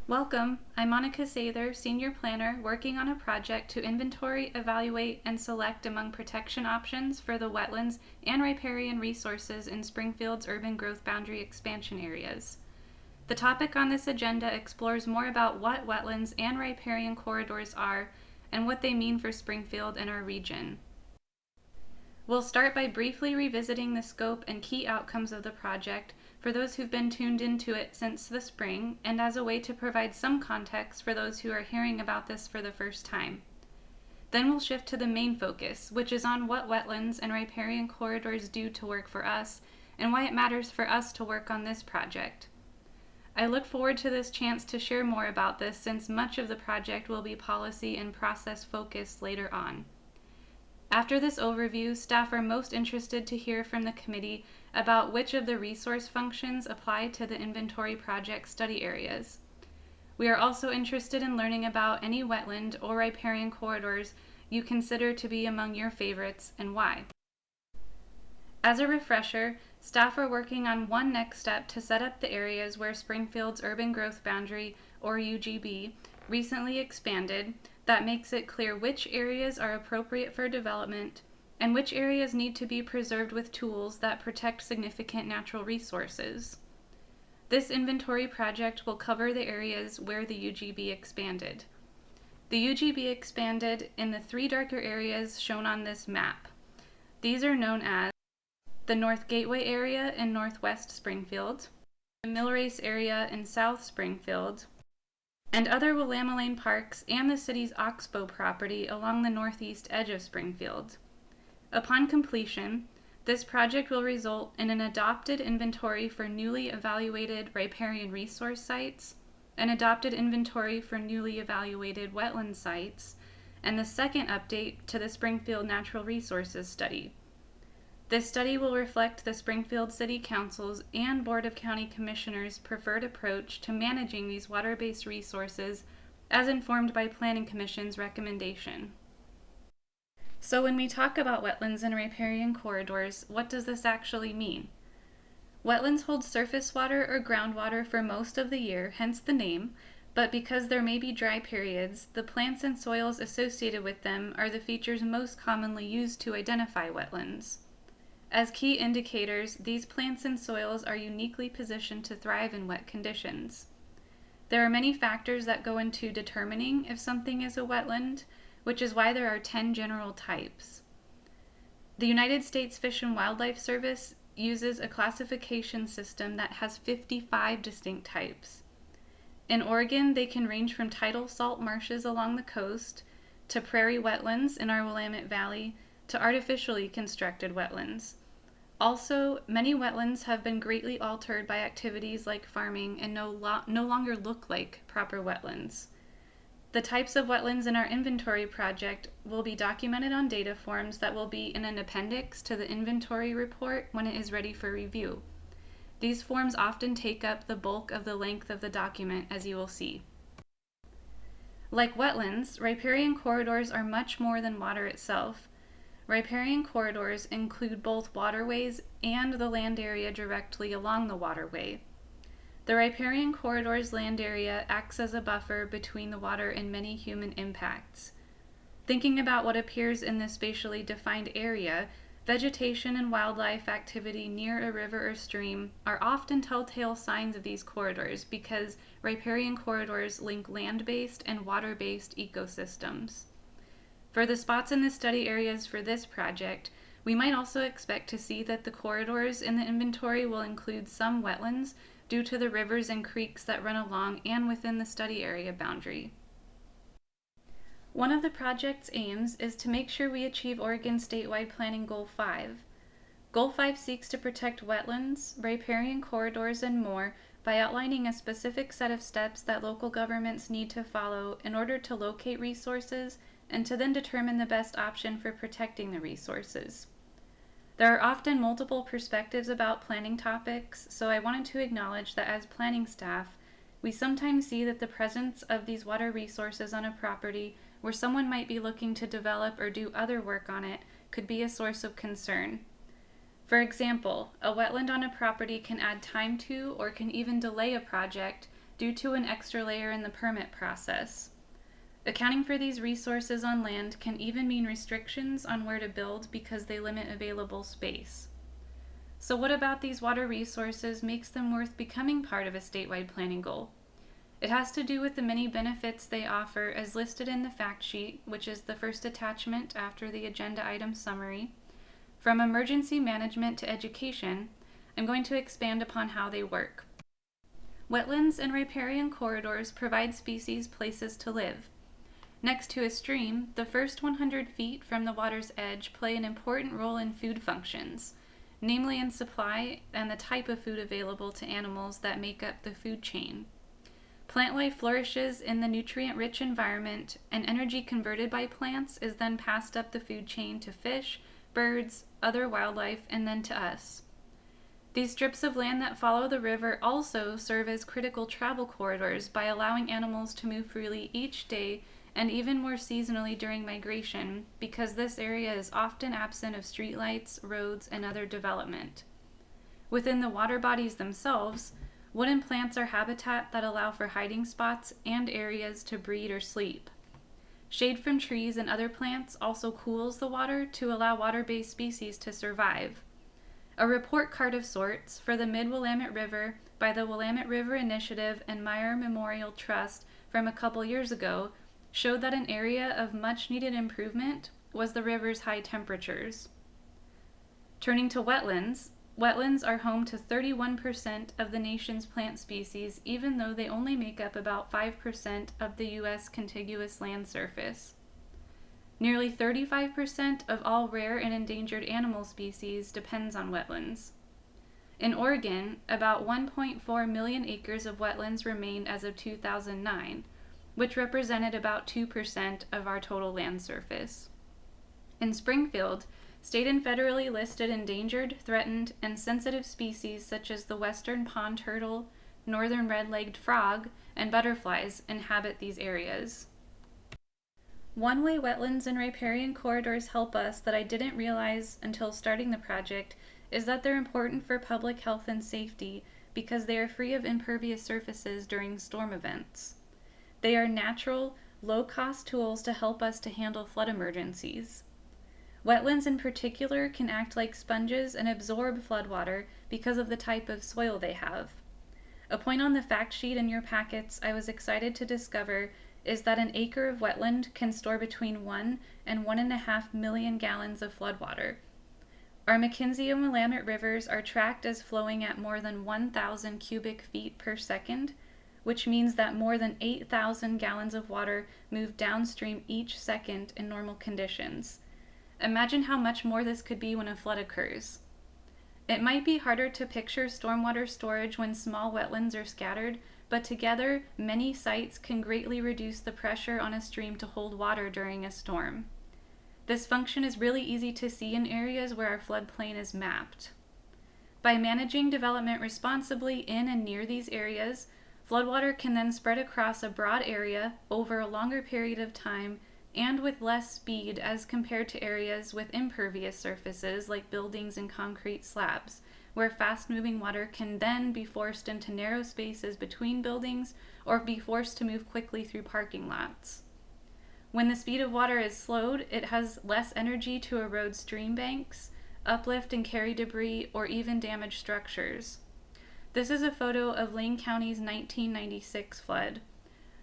Welcome, I'm Monica Sather, Senior Planner, working on a project to inventory, evaluate, and select among protection options for the wetlands and riparian resources in Springfield's urban growth boundary expansion areas. The topic on this agenda explores more about what wetlands and riparian corridors are and what they mean for Springfield and our region. We'll start by briefly revisiting the scope and key outcomes of the project for those who've been tuned into it since the spring, and as a way to provide some context for those who are hearing about this for the first time. Then we'll shift to the main focus, which is on what wetlands and riparian corridors do to work for us, and why it matters for us to work on this project. I look forward to this chance to share more about this, since much of the project will be policy and process focused later on. After this overview, staff are most interested to hear from the committee about which of the resource functions apply to the inventory project study areas. We are also interested in learning about any wetland or riparian corridors you consider to be among your favorites and why. As a refresher, staff are working on one next step to set up the areas where Springfield's urban growth boundary, or UGB, recently expanded, that makes it clear which areas are appropriate for development and which areas need to be preserved with tools that protect significant natural resources. This inventory project will cover the areas where the UGB expanded. The UGB expanded in the three darker areas shown on this map. These are known as the North Gateway area in Northwest Springfield, the Millrace area in South Springfield, and other Willamette parks and the city's Oxbow property along the northeast edge of Springfield. Upon completion, this project will result in an adopted inventory for newly evaluated riparian resource sites, an adopted inventory for newly evaluated wetland sites, and the second update to the Springfield Natural Resources Study. This study will reflect the Springfield City Council's and Board of County Commissioners' preferred approach to managing these water-based resources as informed by Planning Commission's recommendation. So when we talk about wetlands and riparian corridors, what does this actually mean? Wetlands hold surface water or groundwater for most of the year, hence the name, but because there may be dry periods, the plants and soils associated with them are the features most commonly used to identify wetlands. As key indicators, these plants and soils are uniquely positioned to thrive in wet conditions. There are many factors that go into determining if something is a wetland, which is why there are 10 general types. The United States Fish and Wildlife Service uses a classification system that has 55 distinct types. In Oregon, they can range from tidal salt marshes along the coast to prairie wetlands in our Willamette Valley to artificially constructed wetlands. Also, many wetlands have been greatly altered by activities like farming and no longer look like proper wetlands. The types of wetlands in our inventory project will be documented on data forms that will be in an appendix to the inventory report when it is ready for review. These forms often take up the bulk of the length of the document, as you will see. Like wetlands, riparian corridors are much more than water itself. Riparian corridors include both waterways and the land area directly along the waterway. The riparian corridor's land area acts as a buffer between the water and many human impacts. Thinking about what appears in this spatially defined area, vegetation and wildlife activity near a river or stream are often telltale signs of these corridors because riparian corridors link land-based and water-based ecosystems. For the spots in the study areas for this project, we might also expect to see that the corridors in the inventory will include some wetlands due to the rivers and creeks that run along and within the study area boundary. One of the project's aims is to make sure we achieve Oregon's statewide planning Goal 5. Goal 5 seeks to protect wetlands, riparian corridors, and more by outlining a specific set of steps that local governments need to follow in order to locate resources and to then determine the best option for protecting the resources. There are often multiple perspectives about planning topics, so I wanted to acknowledge that as planning staff, we sometimes see that the presence of these water resources on a property where someone might be looking to develop or do other work on it could be a source of concern. For example, a wetland on a property can add time to or can even delay a project due to an extra layer in the permit process. Accounting for these resources on land can even mean restrictions on where to build because they limit available space. So what about these water resources makes them worth becoming part of a statewide planning goal? It has to do with the many benefits they offer as listed in the fact sheet, which is the first attachment after the agenda item summary. From emergency management to education, I'm going to expand upon how they work. Wetlands and riparian corridors provide species places to live. Next to a stream, the first 100 feet from the water's edge play an important role in food functions, namely in supply and the type of food available to animals that make up the food chain. Plant life flourishes in the nutrient-rich environment, and energy converted by plants is then passed up the food chain to fish, birds, other wildlife, and then to us. These strips of land that follow the river also serve as critical travel corridors by allowing animals to move freely each day and even more seasonally during migration, because this area is often absent of streetlights, roads, and other development. Within the water bodies themselves, wooden plants are habitat that allow for hiding spots and areas to breed or sleep. Shade from trees and other plants also cools the water to allow water-based species to survive. A report card of sorts for the Mid-Willamette River by the Willamette River Initiative and Meyer Memorial Trust from a couple years ago showed that an area of much-needed improvement was the river's high temperatures. Turning to wetlands, wetlands are home to 31% of the nation's plant species, even though they only make up about 5% of the U.S. contiguous land surface. Nearly 35% of all rare and endangered animal species depends on wetlands. In Oregon, about 1.4 million acres of wetlands remain as of 2009, which represented about 2% of our total land surface. In Springfield, state and federally listed endangered, threatened, and sensitive species such as the western pond turtle, northern red-legged frog, and butterflies inhabit these areas. One way wetlands and riparian corridors help us that I didn't realize until starting the project is that they're important for public health and safety because they are free of impervious surfaces during storm events. They are natural, low-cost tools to help us to handle flood emergencies. Wetlands in particular can act like sponges and absorb floodwater because of the type of soil they have. A point on the fact sheet in your packets I was excited to discover is that an acre of wetland can store between 1 and 1.5 million gallons of floodwater. Our McKenzie and Willamette rivers are tracked as flowing at more than 1,000 cubic feet per second, which means that more than 8,000 gallons of water move downstream each second in normal conditions. Imagine how much more this could be when a flood occurs. It might be harder to picture stormwater storage when small wetlands are scattered, but together, many sites can greatly reduce the pressure on a stream to hold water during a storm. This function is really easy to see in areas where our floodplain is mapped. By managing development responsibly in and near these areas, floodwater can then spread across a broad area over a longer period of time and with less speed as compared to areas with impervious surfaces like buildings and concrete slabs, where fast-moving water can then be forced into narrow spaces between buildings or be forced to move quickly through parking lots. When the speed of water is slowed, it has less energy to erode stream banks, uplift and carry debris, or even damage structures. This is a photo of Lane County's 1996 flood.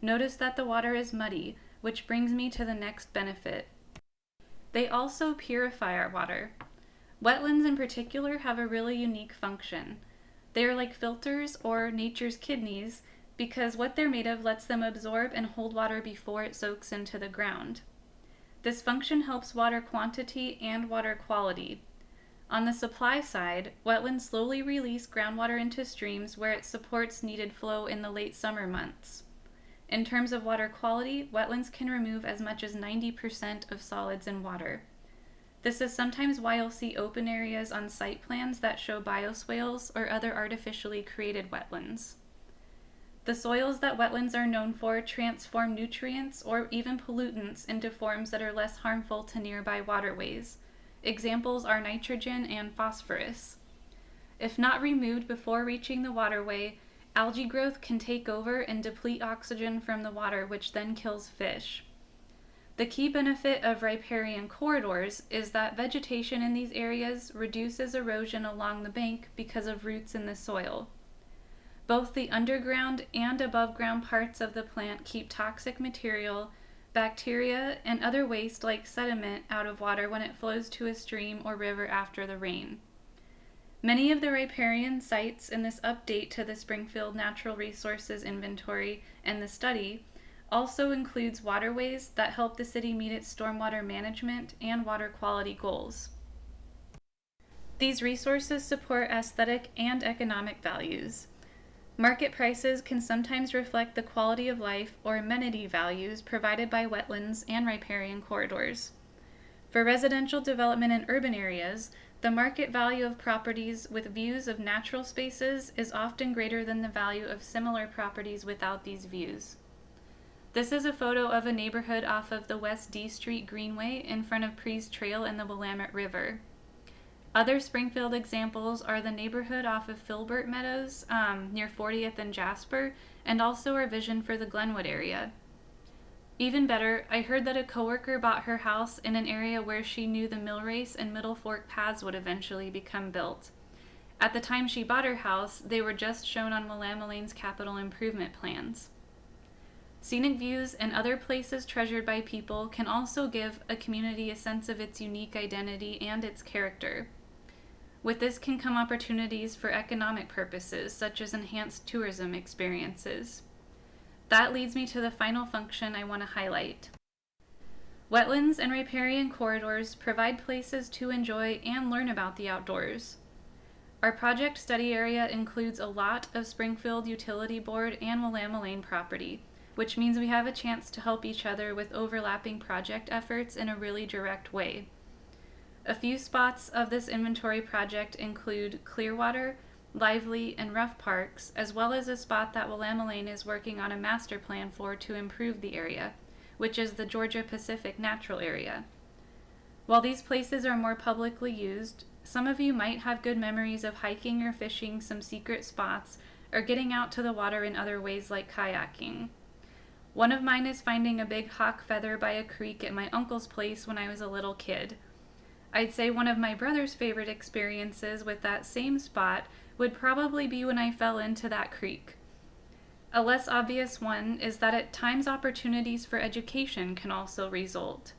Notice that the water is muddy, which brings me to the next benefit. They also purify our water. Wetlands in particular have a really unique function. They are like filters or nature's kidneys because what they're made of lets them absorb and hold water before it soaks into the ground. This function helps water quantity and water quality. On the supply side, wetlands slowly release groundwater into streams where it supports needed flow in the late summer months. In terms of water quality, wetlands can remove as much as 90% of solids in water. This is sometimes why you'll see open areas on site plans that show bioswales or other artificially created wetlands. The soils that wetlands are known for transform nutrients or even pollutants into forms that are less harmful to nearby waterways. Examples are nitrogen and phosphorus. If not removed before reaching the waterway, Algae growth can take over and deplete oxygen from the water, which then kills fish. The key benefit of riparian corridors is that vegetation in these areas reduces erosion along the bank because of roots in the soil. Both the underground and above ground parts of the plant keep toxic material, bacteria, and other waste like sediment out of water when it flows to a stream or river after the rain. Many of the riparian sites in this update to the Springfield Natural Resources Inventory and the study also includes waterways that help the city meet its stormwater management and water quality goals. These resources support aesthetic and economic values. Market prices can sometimes reflect the quality of life or amenity values provided by wetlands and riparian corridors. For residential development in urban areas, the market value of properties with views of natural spaces is often greater than the value of similar properties without these views. This is a photo of a neighborhood off of the West D Street Greenway in front of Prees Trail and the Willamette River. Other Springfield examples are the neighborhood off of Filbert Meadows near 40th and Jasper, and also our vision for the Glenwood area. Even better, I heard that a coworker bought her house in an area where she knew the mill race and Middle Fork paths would eventually become built. At the time she bought her house, they were just shown on Willamette Lane's capital improvement plans. Scenic views and other places treasured by people can also give a community a sense of its unique identity and its character. With this can come opportunities for economic purposes, such as enhanced tourism experiences. That leads me to the final function I want to highlight. Wetlands and riparian corridors provide places to enjoy and learn about the outdoors. Our project study area includes a lot of Springfield Utility Board and Willamette Lane property, which means we have a chance to help each other with overlapping project efforts in a really direct way. A few spots of this inventory project include Clearwater, Lively, and Rough Parks, as well as a spot that Willamette Lane is working on a master plan for to improve the area, which is the Georgia Pacific Natural Area. While these places are more publicly used, some of you might have good memories of hiking or fishing some secret spots or getting out to the water in other ways like kayaking. One of mine is finding a big hawk feather by a creek at my uncle's place when I was a little kid. I'd say one of my brother's favorite experiences with that same spot would probably be when I fell into that creek. A less obvious one is that at times opportunities for education can also result.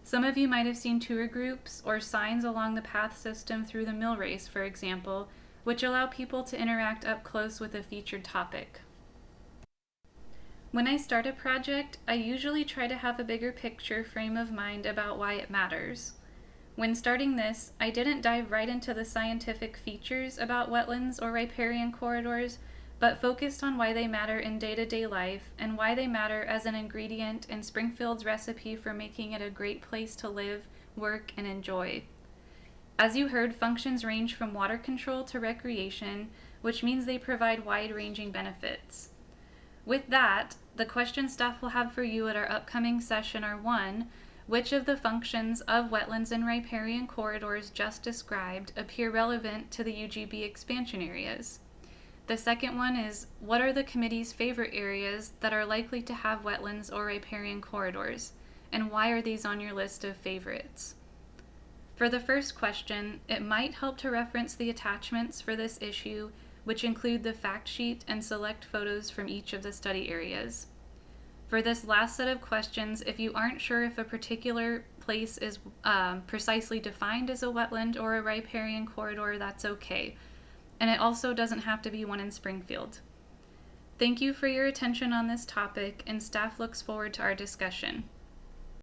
Some of you might have seen tour groups or signs along the path system through the mill race, for example, which allow people to interact up close with a featured topic. When I start a project, I usually try to have a bigger picture frame of mind about why it matters. When starting this, I didn't dive right into the scientific features about wetlands or riparian corridors, but focused on why they matter in day-to-day life and why they matter as an ingredient in Springfield's recipe for making it a great place to live, work, and enjoy. As you heard, functions range from water control to recreation, which means they provide wide-ranging benefits. With that, the questions staff will have for you at our upcoming session are 1. Which of the functions of wetlands and riparian corridors just described appear relevant to the UGB expansion areas? The second one is, what are the committee's favorite areas that are likely to have wetlands or riparian corridors, and why are these on your list of favorites? For the first question, it might help to reference the attachments for this issue, which include the fact sheet and select photos from each of the study areas. For this last set of questions, if you aren't sure if a particular place is precisely defined as a wetland or a riparian corridor, that's okay. And it also doesn't have to be one in Springfield. Thank you for your attention on this topic, and staff looks forward to our discussion.